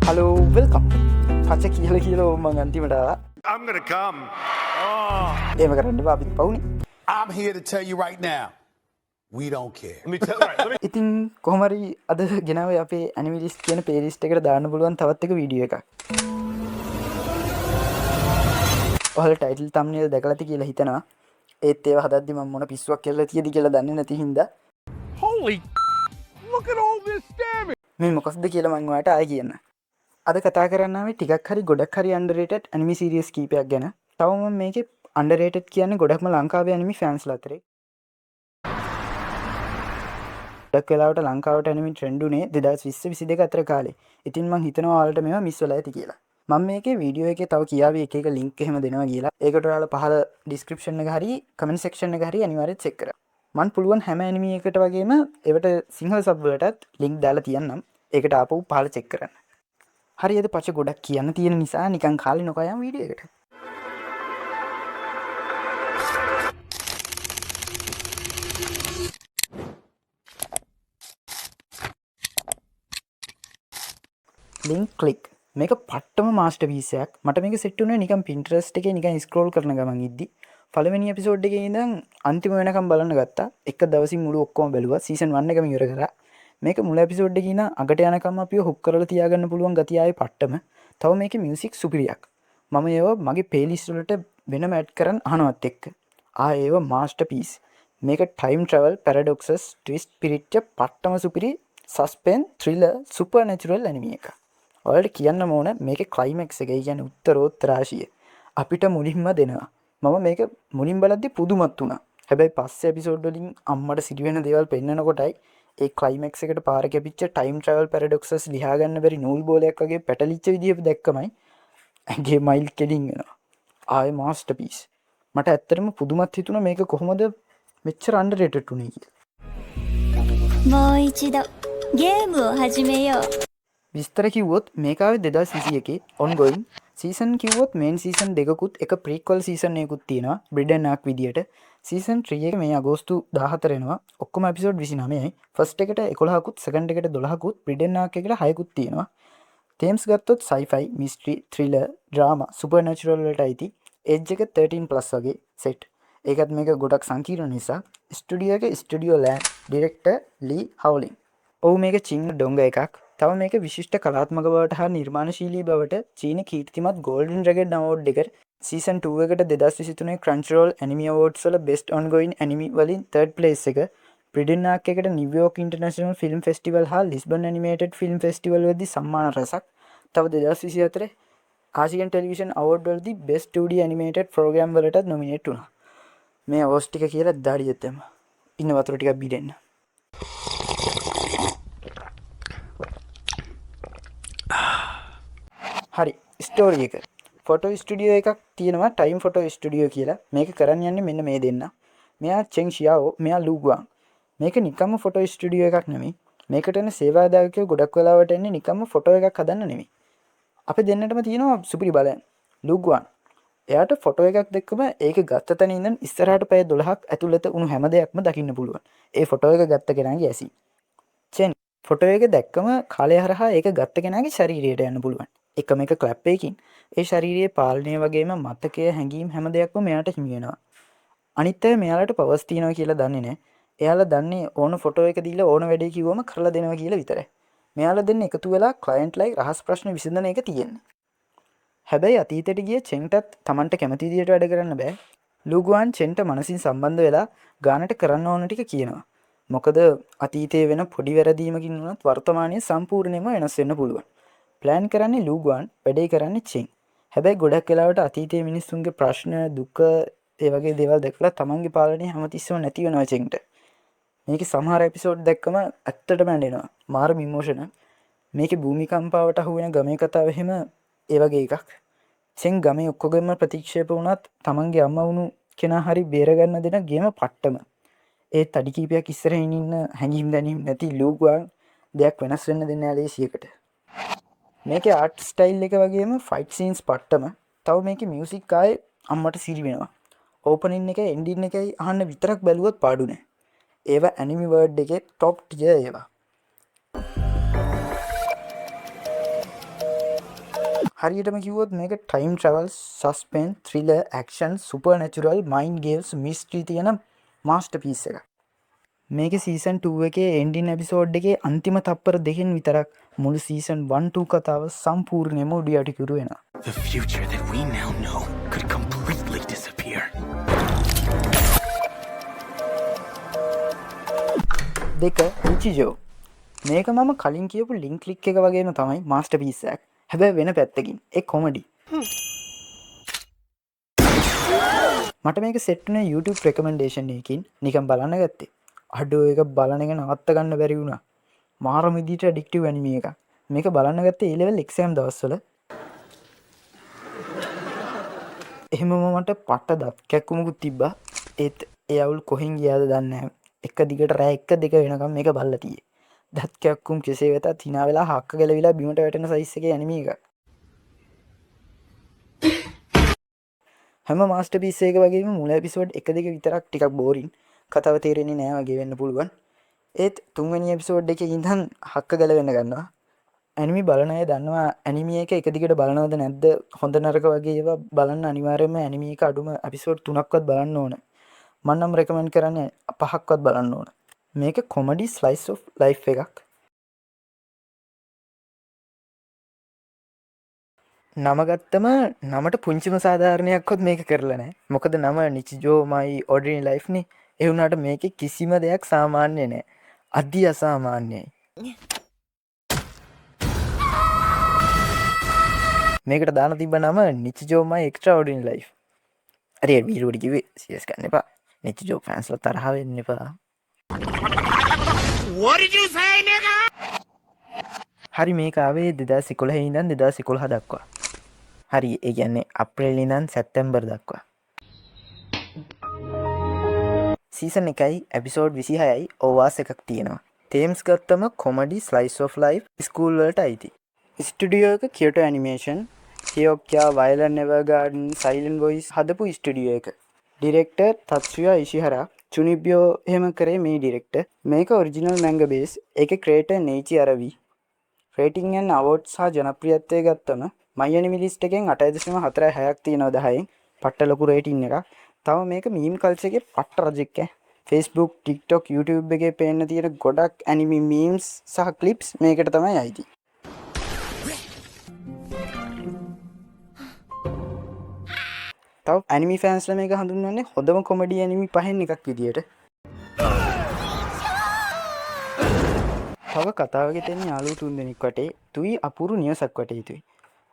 Hello welcome පච කියලෝ මං අන්තිමට I'm gonna come. ඒම කරන්න අපිත් පවුනි I'm here to tell you right now, we don't care. Let me tell you. ඉතින් කොහමරි අද ගෙනාව අපේ ඇනිමිලිස් කියන පේලිස්ට එකට දාන්න පුළුවන් තවත් එක වීඩියෝ එකක් ඔහල ටයිටල් තම්නල් දැකලති කියලා හිතනවා ඒත් ඒව හදද්දි මම මොන පිස්සුවක් කියලා තියෙදි කියලා දන්නේ නැති හින්දා Holy! Look at all this damage. මේ මොකක්ද කියලා මම ඔයාලට ආයෙ කියන්න අද කතා කරන්නාවේ ටිකක් හරි ගොඩක් හරි අන්ඩර්රේටඩ් ඇනිමි සීරීස් කීපයක් ගැන තව මම මේකේ අන්ඩර්රේටඩ් කියන්නේ ගොඩක්ම ලංකාවේ ඇනිමි ෆෑන්ස්ලා අතරේ ගොඩක් වෙලාවට ලංකාවට ඇනිමි ට්‍රෙන්ඩ් උනේ 2020-22 අතර කාලේ. ඉතින් මම හිතනවා ඔයාලට මේවා මිස් වෙලා ඇති කියලා. මම මේකේ වීඩියෝ එකේ තව කියාවේ එක එක ලින්ක් එහෙම දෙනවා කියලා. ඒකට ඔයාලා පහල ඩිස්ක්‍රිප්ෂන් එක හරි කමෙන්ට් සෙක්ෂන් එක හරි අනිවාර්යයෙන් චෙක් කරන්න. මම පුළුවන් හැම ඇනිමි එකකට වගේම ඒවට සිංහල සබ් වලටත් ලින්ක් දාලා තියන්නම්. ඒකට ආපහු පහල චෙක් කරන්න. හරියද පච ගොඩක් කියන්න තියෙන නිසා නිකන් කාලේ නොකයම් වීඩියෝ එකට. ලින්ක් ක්ලික් මේක පට්ටම මාස්ටර්පීස් එකක්. මට මේක සෙට් වුණේ නිකන් Pinterest එකේ නිකන් ස්ක්‍රෝල් කරන ගමන් ඉද්දි. පළවෙනි එපිසෝඩ් එකේ ඉඳන් අන්තිම වෙනකම් බලන්න ගත්තා. එක දවසින් මුළු ඔක්කොම බැලුවා. සීසන් 1 එකම ඉවර කරා. මේක මුල එපිසෝඩ් එකේ ඉඳන් අගට යනකම් අපිව හුක් කරලා තියාගන්න පුළුවන් ගතිය ආයේ පට්ටම. තව මේකේ මියුසික් සුපිරියක්. මම ඒව මගේ ප්ලේලිස්ට් වලට වෙනම ඇඩ් කරන් අහනවත් එක්ක. ඒව මාස්ටර්පීස්. මේක ටයිම් ට්‍රැවල් පැරඩොක්සස් ට්විස්ට් පිරිච්ච පට්ටම සුපිරි සස්පෙන්ස් ත්‍රිලර් සුපර්නැචරල් ඇනිමි එකක්. ඔයාලට කියන්න ඕන මේකේ ක්ලයිමැක්ස් එක කියන්නේ උත්තරෝත්තර රාශිය අපිට මුලින්ම දෙනවා. මම මේක මුලින් බලද්දි පුදුමත් වුණා. හැබැයි පස්සේ එපිසෝඩ් වලින් අම්මට සිදු වෙන දේවල් පෙන්නනකොටයි ඒ ක්ලයිමැක්ස් එකට පාර කැපිච්ච ටයිම් ට්‍රැවල් පැරඩොක්සස් ලියා ගන්න බැරි නූල් බෝලයක් වගේ පැටලිච්ච විදිය දැක්කමයි ඇගේ මයිල් කෙලින් වෙනවා. ආයේ මාස්ටර්පීස්. මට ඇත්තටම පුදුමත් හිතුණා මේක කොහොමද මෙච්චර අන්ඩර්රේටඩ් උනේ කියලා. もう一度ゲームを始めよう විස්තර කිව්වොත් මේක ආවේ 2021 ongoing සීසන් කිව්වොත් මේන් සීසන් දෙකකුත් එක ප්‍රීක්වල් සීසන් එකකුත් තියෙනවා බ්‍රිඩන් ආක් විදියට. සීසන් 3 එක මේ අගෝස්තු 14 වෙනවා. ඔක්කොම එපිසෝඩ් 29යි. ෆස්ට් එකට 11කුත් සෙකන්ඩ් එකට 12කුත් බ්‍රිඩන් ආක් එකට 6කුත් තියෙනවා. තේම්ස් ගත්තොත් sci-fi, mystery, thriller, drama, supernatural වලට අයිති. ඒජ් එක 13+ වගේ සෙට්. ඒකත් මේක ගොඩක් සංකීර්ණ නිසා ස්ටුඩියෝ එක ස්ටුඩියෝ ලෑන්ඩ් ඩිරෙක්ටර් ලී හවුලින්. ඔව් මේක චීන ඩොංග එකක්. තව මේක විශිෂ්ට කලාත්මක බවට හා නිර්මාණශීලී බවට චීන කීර්තිමත් ගෝල්ඩන් ඩ්‍රැගන් අවෝඩ් එකට සීසන් 2 එකට 2023 Crunchyroll Anime Awards වල Best Ongoing Anime වලින් 3rd place එක, බ්‍රිඩන් ආක් එකට නිව්යෝර්ක් ඉන්ටර්නැෂනල් ෆිල්ම් ෆෙස්ටිවල් හා ලිස්බන් ඇනිමේටඩ් ෆිල්ම් ෆෙස්ටිවල් වලදී සම්මාන රැසක්. තව 2024 ආසියන් ටෙලිවිෂන් අවෝඩ් වලදී Best 2D Animated Program වලටත් නොමිනේට් වුණා. මේ අවෝඩ්ස් ටික කියලා දාඩියෙත් එම. ඉන්න වතුර ටිකක් බීඩෙන්න. හරි ස්ටෝරි එක ෆොටෝ ස්ටුඩියෝ එකක් තියෙනවා ටයිම් ෆොටෝ ස්ටුඩියෝ කියලා. මේක කරන්න යන්නේ මෙන්න මේ දෙන්න. මෙයා චෙන් ෂියාවෝ, මෙයා ලූ ගුවාන්. මේක නිකම්ම ෆොටෝ ස්ටුඩියෝ එකක් නෙමෙයි. මේකට එන සේවාදායකයෝ ගොඩක් වෙලාවට එන්නේ නිකම්ම ෆොටෝ එකක් හදන්න නෙමෙයි. අපි දෙන්නටම තියෙනවා සුපිරි බලයන්. ලූ ගුවාන්. එයාට ෆොටෝ එකක් දැක්කම ඒක ගත්ත තැන ඉඳන් ඉස්සරහට පැය 12ක් ඇතුළත උණු හැම දෙයක්ම දකින්න පුළුවන්. ඒ ෆොටෝ එක ගත්ත කෙනාගේ ඇසි. චෙන් ෆොටෝ එක දැක්කම කාලය හරහා ඒක ගත්ත කෙනාගේ ශරීරයට යන්න පුළුවන්. එකම එක ක්ලැප් එකකින් ඒ ශාරීරියේ පාලනය වගේම මතකය හැඟීම් හැම දෙයක්ම මෙයාට හිමි වෙනවා. අනිත් අය මෙයාලට පවර්ස් තියනවා කියලා දන්නේ නැහැ. එයාලා දන්නේ ඕන ෆොටෝ එක දීලා ඕන වැඩේ කිව්වම කරලා දෙනවා කියලා විතරයි. මෙයාලා දෙන්න එකතු වෙලා ක්ලයන්ට්ලයි රහස් ප්‍රශ්න විසඳන එක තියෙන්නේ. හැබැයි අතීතයට ගිය චෙන්ටත් Tamanට කැමති විදියට වැඩ කරන්න බෑ. ලූගුවන් චෙන්ට මනසින් සම්බන්ධ වෙලා ගානට කරන්න ඕන ටික කියනවා. මොකද අතීතයේ වෙන පොඩි වැරදීමකින් වුණත් වර්තමානයේ සම්පූර්ණයෙන්ම වෙනස් වෙන්න පුළුවන්. ප්ලෑන් කරන්නේ ලූගුවන්, වැඩේ කරන්නේ චෙන්. හැබැයි ගොඩක් වෙලාවට අතීතයේ මිනිස්සුන්ගේ ප්‍රශ්න, දුක, ඒ වගේ දේවල් දැකලා තමන්ගේ පාලනය හැමතිස්සෙම නැති වෙනවා චෙන්ට. මේකේ සමහර එපිසෝඩ් දැක්කම ඇත්තටම ඇඬෙනවා. මාරම ඉමෝෂනල්. මේකේ භූමිකම්පාවට අහු වෙන ගමේ කතාව එහෙම ඒ වගේ එකක්. චෙන් ගමේ ඔක්කොගෙම ප්‍රතික්ෂේප වුණත් තමන්ගේ අම්මා වුණු කෙනා හරි බේරගන්න දෙන ගේම පට්ටම. ඒත් අඩි කීපයක් ඉස්සරහින් ඉන්න හැංගීම් දැනීම් නැති ලූගුවන් දෙයක් වෙනස් වෙන්න දෙන්නේ නැහැ ලේසියකට. මේකේ ආර්ට් ස්ටයිල් එක වගේම ෆයිට් සීන්ස් පට්ටම. තව මේකේ මියුසික් ආයේ අම්මට සිරි වෙනවා. ඕපනින් එකයි එන්ඩින් එකයි අහන්න විතරක් බැලුවොත් පාඩු නෑ. ඒවා ඇනිමි වර්ඩ් එකේ টপ ටියර් ඒවා. හරියටම කිව්වොත් මේක time travel suspense thriller action supernatural mind games mystery තියෙන මාස්ටර්පීස් එකක්. මේක සීසන් 2 එකේ එන්ඩින් එපිසෝඩ් එකේ අන්තිම තප්පර දෙකෙන් විතරක් මුළු සීසන් 1 2 කතාව සම්පූර්ණයෙන්ම උඩ යටි කිරු වෙනවා. The future that we now know could completely disappear. දෙක නිචිජෝ. මේක මම කලින් කියපු ලින්ක් ක්ලික් එක වගේම තමයි මාස්ටර්පීස් එකක්. හැබැයි වෙන පැත්තකින් ඒ කොමඩි. මට මේක සෙට් වුණේ YouTube recommendation එකකින් නිකන් බලන්න ගත්තේ. අඩෝ ඒක බලන එක නවත්ත ගන්න බැරි වුණා. මාරම විදිහට ඇඩික්ටිව් ඇනිමේ එකක්. මේක බලන්න ගත්තේ A level exam දවස්වල. එහෙමම මට පට්ට දත් කැක්කුමකුත් තිබ්බා. ඒත් ඒ අවුල් කොහෙන් ගියාද දන්නේ නැහැ. එක දිගට රෑ 1 2 වෙනකම් මේක බලලා තියේ. දත් කැක්කුම් කෙසේ වෙතත් hina වෙලා හක්ක ගැලවිලා බිමට වැටෙන සයිස් එකේ ඇනිමේ එකක්. හැම මාස්ටර්පීස් එක වගේම මුල එපිසෝඩ් 1 2 විතරක් ටිකක් බෝරින්. කතාව තේරෙන්නේ නැහැ වගේ වෙන්න පුළුවන්. ඒත් තුන්වෙනි එපිසෝඩ් එකේ ඉඳන් හක්ක ගැලවෙන්න ගන්නවා. ඇනිමි බලන අය දන්නවා ඇනිමි එක එක දිගට බලනවද නැද්ද හොඳ නරක වගේ ඒවා බලන්න අනිවාර්යයෙන්ම ඇනිමි එක අඩුම එපිසෝඩ් 3ක්වත් බලන්න ඕන. මම නම් රෙකමන්ඩ් කරන්නේ 5ක්වත් බලන්න ඕන. මේක කොමඩි ස්ලයිස් ඔෆ් ලයිෆ් එකක්. නම ගත්තම නමට පුංචිම සාධාරණයක්වත් මේක කරලා නැහැ. මොකද නම නිචිජෝ මයි ඔඩිනරි ලයිෆ් නේ. ඒ වුණාට මේකේ කිසිම දෙයක් සාමාන්‍ය නැහැ. අධි අසාමාන්‍යයි. මේකට දාන තිබ්බ නම නිචිජෝ මයි එක්ස්ට්‍රාऑඩිනරි ලයිෆ්. අර ඒ වීඩියෝ කිව්වේ සීරියස් ගන්න එපා. නිචිජෝ ෆෑන්ස්ලා තරහ වෙන්න එපා. What did you say, nigga? හරි මේක ආවේ 2011 ඉඳන් 2011 දක්වා. හරි ඒ කියන්නේ අප්‍රේල් ඉඳන් සැප්තැම්බර් දක්වා. සීසන් 1යි එපිසෝඩ් 26යි ඕවාස් එකක් තියෙනවා. තේම්ස් ගත්තම comedy slice of life school වලට අයිති. ස්ටුඩියෝ එක Kyoto animation Hyouka violet Evergarden silent voice හදපු ස්ටුඩියෝ එක. ඩිරෙක්ටර් තත්සුයා ඉෂිහරා චුනිබ්යෝ එහෙම කරේ මේ ඩිරෙක්ටර්. මේක ඔරිජිනල් මැංගා බේස්. ඒකේ ක්‍රියේටර් නේචි අරවි. රේටිං and awards සහ ජනප්‍රියත්වය ගත්තම my anime list එකෙන් 8.46ක් තියෙනවා 10න්. පට්ට ලොකු රේටින් එකක්. තව මේක මීම් කල්චර් එකේ පට්ට රජෙක් ඈ. Facebook, TikTok, YouTube එකේ පේන්න තියෙන ගොඩක් anime memes සහ clips මේකට තමයි අයිති. තව anime fans ලා මේක හඳුන්වන්නේ හොඳම comedy anime පහෙන් එකක් විදියට. තව කතාවක තියෙන යාළුවෝ තුන්දෙනෙක් වටේ තුයි අපූරු නිවසක් වටේ තුයි.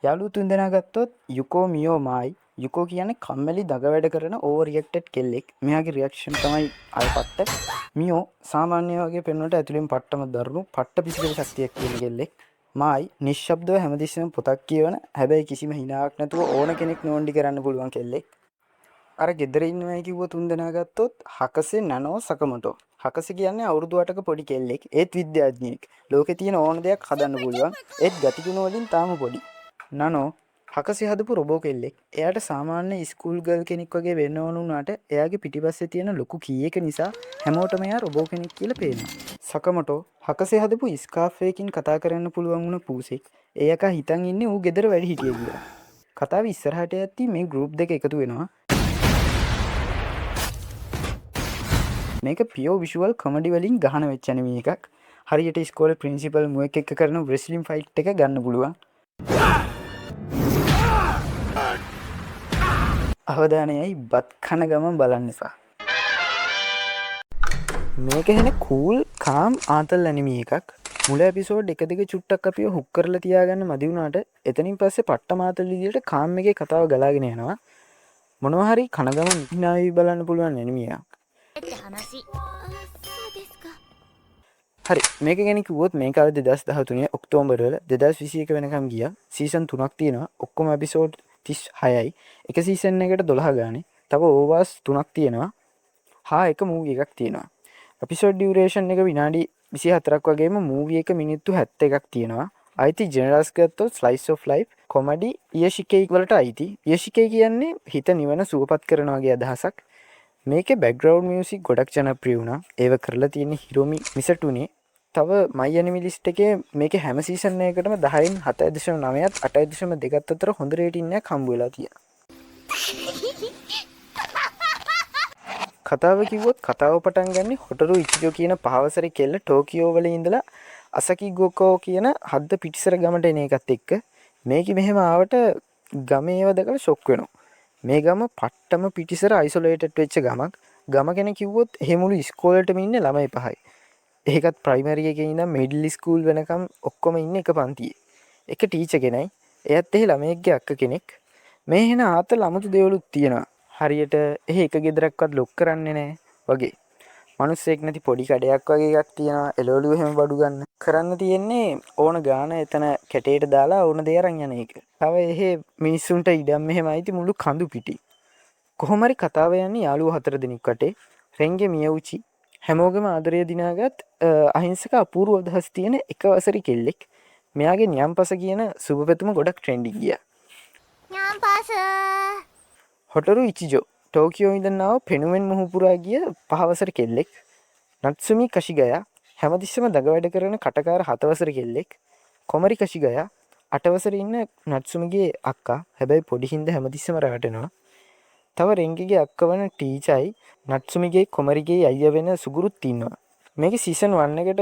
යාළුවෝ තුන්දෙනා ගත්තොත් යුකෝ මියෝ මායි. යුකෝ කියන්නේ කම්මැලි දග වැඩ කරන ඕවර් රියැක්ටඩ් කෙල්ලෙක්. මෙයාගේ රියැක්ෂන් තමයි අය පට්ට. මියෝ සාමාන්‍ය වගේ පෙන්වන්නට ඇතුලෙන් පට්ටම දරුණු පට්ට පිසිකල ශක්තියක් තියෙන කෙල්ලෙක්. මායි නිශ්ශබ්දව හැමතිස්සෙම පොතක් කියවන හැබැයි කිසිම හිනාවක් නැතුව ඕන කෙනෙක් නෝන්ඩි කරන්න පුළුවන් කෙල්ලෙක්. අර ගෙදර ඉන්නවයි කිව්ව තුන්දෙනා ගත්තොත් හකසේ නනෝ සකමොටෝ. හකසේ කියන්නේ අවුරුදු 8ක පොඩි කෙල්ලෙක්. ඒත් විද්‍යාඥයෙක්. ලෝකේ තියෙන ඕන දෙයක් හදන්න පුළුවන්. ඒත් ගතිගුණ වලින් තාම පොඩි. නනෝ හකසේ හදපු රොබෝ කෙල්ලෙක්. එයාට සාමාන්‍ය ස්කූල් ගර්ල් කෙනෙක් වගේ වෙන්න ඕන වුණාට එයාගේ පිටිපස්සේ තියෙන ලොකු කීයක නිසා හැමෝටම එයා රොබෝ කෙනෙක් කියලා පේනවා. සකමොටෝ හකසේ හදපු ස්කාෆ් එකකින් කතා කරන්න පුළුවන් වුණ පූසෙක්. ඒ යකා හිතන් ඉන්නේ ඌ ගෙදර වැඩ හිටියේ කියලා. කතාව ඉස්සරහට යද්දි මේ ගෲප් දෙක එකතු වෙනවා. මේක පියෝ විෂුවල් කොමඩි වලින් ගහන වෙච්ච anime එකක්. හරියට ඉස්කෝලේ ප්‍රින්සිපල් මුවෙක් එක්ක කරන රෙස්ලින් ෆයිට් එක ගන්න පුළුවන්. අවධානයයි බත් කන ගමන් බලන්න එපා. මේක හෙන කූල් කාම් ආතල් anime එකක්. මුල එපිසෝඩ් 1 2 චුට්ටක් අපිව හුක් කරලා තියාගන්න මදි වුණාට එතනින් පස්සේ පට්ට මාතල් විදියට කාම් එකේ කතාව ගලාගෙන යනවා. මොනවා හරි කන ගමන් හිනාවි බලන්න පුළුවන් anime එකක්. හරි මේක ගැන කිව්වොත් මේක ආව 2013 ඔක්තෝබර් වල 2021 වෙනකම් ගියා. සීසන් 3ක් තියෙනවා. ඔක්කොම එපිසෝඩ් 36යි. එක සීසන් එකකට 12 ගානේ. තව ඕවර්ස් 3ක් තියෙනවා. හා එක මූවි එකක් තියෙනවා. එපිසෝඩ් ඩියුරේෂන් එක විනාඩි 24ක් වගේම මූවි එක මිනිත්තු 71ක් තියෙනවා. අයිති ජෙනරල්ස් ගත්තොත් ස්ලයිස් ඔෆ් ලයිෆ් කොමඩි ඉයෂිකේ වලට අයිති. ඉයෂිකේ කියන්නේ හිත නිවන සුවපත් කරන වගේ අදහසක්. මේකේ බෑග්ග්‍රවුන්ඩ් මියුසික් ගොඩක් ජනප්‍රිය වුණා. ඒව කරලා තියෙන හිරොමි මිසටුනේ. තව මයි ඇනිමි ලිස්ට් එකේ මේකේ හැම සීසන් එකකටම 10න් 7.9ත් 8.2ත් අතර හොඳ රේටින් එකක් හම්බ වෙලා තියෙනවා. කතාව කිව්වොත් කතාව පටන් ගන්නේ හොටරු ඉචිජෝ කියන පහවසරේ කෙල්ල ටෝකියෝ වල ඉඳලා අසකිගොකෝ කියන හද්ද පිටිසර ගමට එන එකත් එක්ක මේක මෙහෙම ආවට ගමේ ඒව දැකලා ෂොක් වෙනවා. මේ ගම පට්ටම පිටිසර අයිසොලේටඩ් වෙච්ච ගමක්. ගම ගැන කිව්වොත් එහෙ මුළු ඉස්කෝලේටම ඉන්නේ ළමයි 5යි. ඒකත් ප්‍රයිමරි එකේ ඉඳන් මිඩල් ස්කූල් වෙනකම් ඔක්කොම ඉන්නේ එක පන්තියේ. එක ටීචර් කෙනයි. එයත් එහෙ ළමයෙක්ගේ අක්ක කෙනෙක්. මේ එන ආතල් අමුතු දේවලුත් තියෙනවා. හරියට එහෙ එක ගෙදරක්වත් ලොක් කරන්නේ නැහැ වගේ. මිනිස්සෙක් නැති පොඩි කඩයක් වගේ එකක් තියෙනවා. එළවලු එහෙම බඩු ගන්න. කරන්න තියෙන්නේ ඕන ගාන එතන කැටේට දාලා ඕන දේ අරන් යන එක. තව එහෙ මිනිස්සුන්ට ඉඩම් මෙහෙමයි මුළු කඳු පිටි. කොහොම හරි කතාව යන්නේ යාළුවෝ 4 දෙනෙක් වටේ. රෙන්ගේ මියවුචි හැමෝගෙම ආදරය දිනාගත් අහිංසක අපූර්ව අදහස් තියෙන එක වසරි කෙල්ලෙක්. මෙයාගේ නියම්පස කියන සුබපැතුම ගොඩක් ට්‍රෙන්ඩින් ගියා. නියම්පස හොටරු ඉචිජෝ ටෝකියෝ ඉඳන් ආව පෙනුමෙන් මුහුපුරා ගිය 5 වසර කෙල්ලෙක්. නත්සුමි කෂිගයා හැමතිස්සෙම දඟ වැඩ කරන කටකාර 7 වසර කෙල්ලෙක්. කොමරි කෂිගයා 8 වසරේ ඉන්න නත්සුමිගේ අක්කා. හැබැයි පොඩි හින්දා හැමතිස්සෙම රැවටෙනවා. තව රෙන්ගිගේ අක්ක වන ටීචයි නත්සුමිගේ කොමරිගේ අයියා වෙන සුගුරුත් ඉන්නවා. මේකේ සීසන් 1 එකට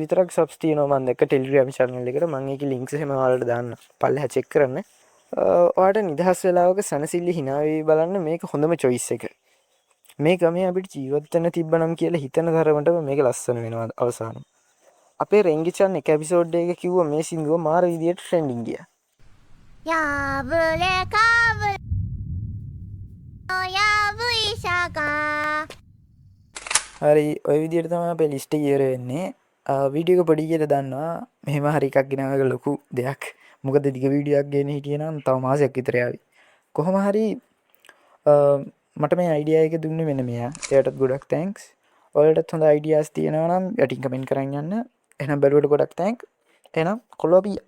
විතරක් සබ්ස් තියෙනවා. මම දැක්ක ටෙලිග්‍රෑම් channel එකට. මම ඒකේ links එහෙම ඔයාලට දාන්න. පල්ලෙහා check කරන්න. ඔයාලට නිදහස් වෙලාවක සනසිල්ල hina වෙවි බලන්න මේක හොඳම choice එක. මේ ගමේ අපිට ජීවත් වෙන්න තිබ්බනම් කියලා හිතන තරමටම මේක ලස්සන වෙනවා අවසානයේ. අපේ රෙන්ගිචන් එක එපිසෝඩ් එක කිව්වා මේ සින්දුව මාර විදියට ට්‍රෙන්ඩින් ගියා. 야브레 카브레 야브이샤가 හරි ඔය විදියට තමයි අපේ ලිස්ට් එක ඉවර වෙන්නේ. වීඩියෝ එක පොඩි කියලා දන්නවා. මෙහෙම හරි එකක් ගෙනාවක ලොකු දෙයක්. මොකද දිග වීඩියෝ එකක් ගෙන හිටියනම් තව මාසයක් විතර යාවි. කොහොම හරි මට මේ අයිඩියා එක දුන්නේ මෙන්න මෙයා. එයාටත් ගොඩක් තෑන්ක්ස්. ඔයාලටත් හොඳ අයිඩියාස් තියෙනවා නම් යටින් කමෙන්ට් කරන් යන්න. එහෙනම් බැලුවට ගොඩක් තෑන්ක්ස්. එහෙනම් කොළොපියා